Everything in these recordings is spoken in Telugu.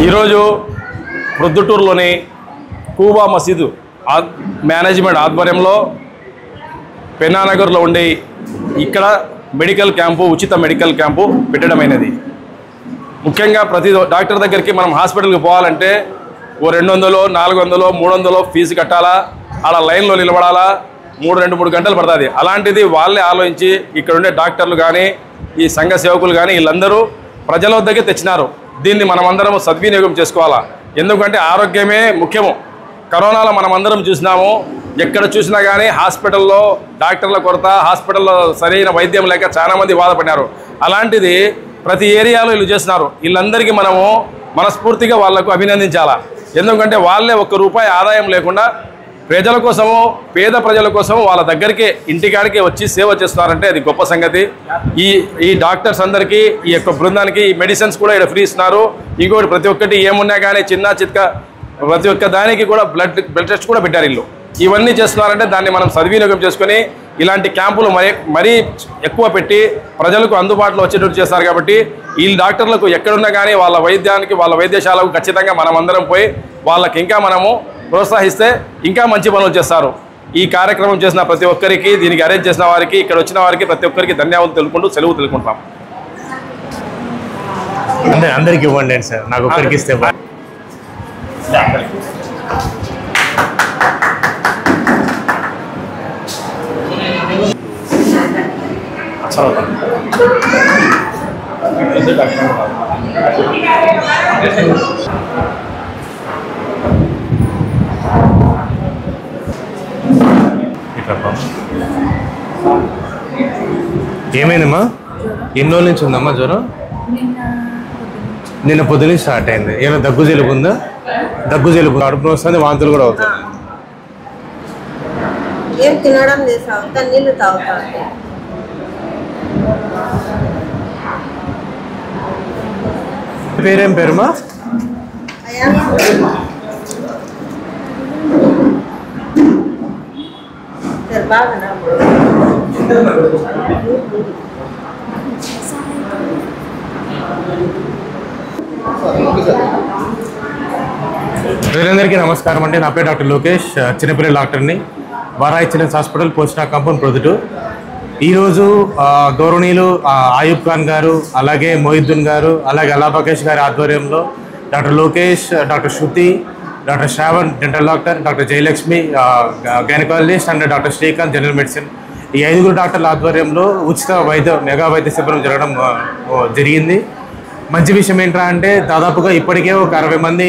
ఈరోజు ప్రొద్దుటూరులోని కూబా మసీదు మేనేజ్మెంట్ ఆధ్వర్యంలో పెన్నానగర్లో ఉండి ఇక్కడ మెడికల్ క్యాంపు, ఉచిత మెడికల్ క్యాంపు పెట్టడమైనది. ముఖ్యంగా ప్రతి డాక్టర్ దగ్గరికి మనం హాస్పిటల్కి పోవాలంటే ఓ 200, 400, 300 ఫీజు కట్టాలా, అలా లైన్లో నిలబడాలా, 2-3 గంటలు పడుతుంది. అలాంటిది వాళ్ళే ఆలోచించి ఇక్కడ ఉండే డాక్టర్లు కానీ ఈ సంఘ సేవకులు కానీ వీళ్ళందరూ ప్రజల వద్దకే తెచ్చినారు. దీన్ని మనమందరం సద్వినియోగం చేసుకోవాలా. ఎందుకంటే ఆరోగ్యమే ముఖ్యము. కరోనాలో మనమందరం చూసినాము, ఎక్కడ చూసినా కానీ హాస్పిటల్లో డాక్టర్ల కొరత, హాస్పిటల్లో సరైన వైద్యం లేక చాలామంది బాధపడినారు. అలాంటిది ప్రతి ఏరియాలో వీళ్ళు చేస్తున్నారు. వీళ్ళందరికీ మనము మనస్ఫూర్తిగా వాళ్లకు అభినందించాలా. ఎందుకంటే వాళ్ళే ₹1 ఆదాయం లేకుండా ప్రజల కోసము, పేద ప్రజల కోసము వాళ్ళ దగ్గరికి ఇంటికాడికి వచ్చి సేవ చేస్తున్నారంటే అది గొప్ప సంగతి. ఈ డాక్టర్స్ అందరికీ, ఈ యొక్క బృందానికి ఈ మెడిసిన్స్ కూడా ఇక్కడ ఫ్రీ ఇస్తున్నారు. ఇంకోటి ప్రతి ఒక్కటి ఏమున్నా కానీ చిన్న చిత్క ప్రతి ఒక్క దానికి కూడా బ్లడ్ టెస్ట్ కూడా పెట్టారు వీళ్ళు. ఇవన్నీ చేస్తున్నారంటే దాన్ని మనం సద్వినియోగం చేసుకొని ఇలాంటి క్యాంపులు మరీ ఎక్కువ పెట్టి ప్రజలకు అందుబాటులో వచ్చేటట్టు చేస్తారు. కాబట్టి ఈ డాక్టర్లకు ఎక్కడున్నా కానీ వాళ్ళ వైద్యానికి, వాళ్ళ వైద్యశాలకు ఖచ్చితంగా మనం అందరం పోయి వాళ్ళకి ఇంకా మనము ప్రోత్సహిస్తే ఇంకా మంచి పనులు చేస్తారు. ఈ కార్యక్రమం చేసిన ప్రతి ఒక్కరికి, దీనికి అరేంజ్ చేసిన వారికి, ఇక్కడ వచ్చిన వారికి ప్రతి ఒక్కరికి ధన్యవాదాలు తెలుపుకుంటూ సెలవు తెలుపుకుంటాం. అందరికి ఇవ్వండి సార్, నాకు ఒక్కరికి ఇస్తే ఏమైందమ్మా? ఎన్ని రోజుల నుంచి ఉందమ్మా జ్వరం? నిన్న పొద్దున స్టార్ట్ అయింది. ఏమైనా దగ్గు జలుబు ఉందా? దగ్గు జలుబు, కడుపు వస్తుంది, వాంతులు కూడా అవుతాయి. పేరేం పేరుమా? వీరందరికీ నమస్కారం అండి. నా పేరు డాక్టర్ లోకేష్, చిన్నపిల్లల డాక్టర్ని, వారాయి చిల్డ్రన్స్ హాస్పిటల్, పోస్టా కాంపౌండ్, ప్రొద్దుటూరు. ఈరోజు గౌరవనీయులు ఆయూబ్ ఖాన్ గారు, అలాగే మొహిద్దీన్ గారు, అలాగే అలాబకేష్ గారి ఆధ్వర్యంలో doctor Lokesh, doctor Shruti, doctor Shravan dental doctor, doctor Jayalakshmi gynaecologist and doctor Srikanth general medicine, ఈ 5 డాక్టర్ల ఆధ్వర్యంలో ఉచిత మెగా వైద్య శిబిరం జరగడం జరిగింది. మంచి విషయం ఏంటంటే దాదాపుగా ఇప్పటికే ఒక 60 మంది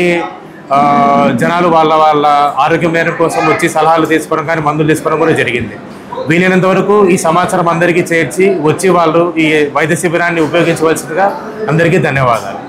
జనాలు వాళ్ళ ఆరోగ్య మేర కోసం వచ్చి సలహాలు తీసుకోవడం కానీ మందులు తీసుకోవడం కూడా జరిగింది. వీలైనంత వరకు ఈ సమాచారం అందరికీ చేర్చి వచ్చి వాళ్ళు ఈ వైద్య శిబిరాన్ని ఉపయోగించవలసిందిగా అందరికీ ధన్యవాదాలు.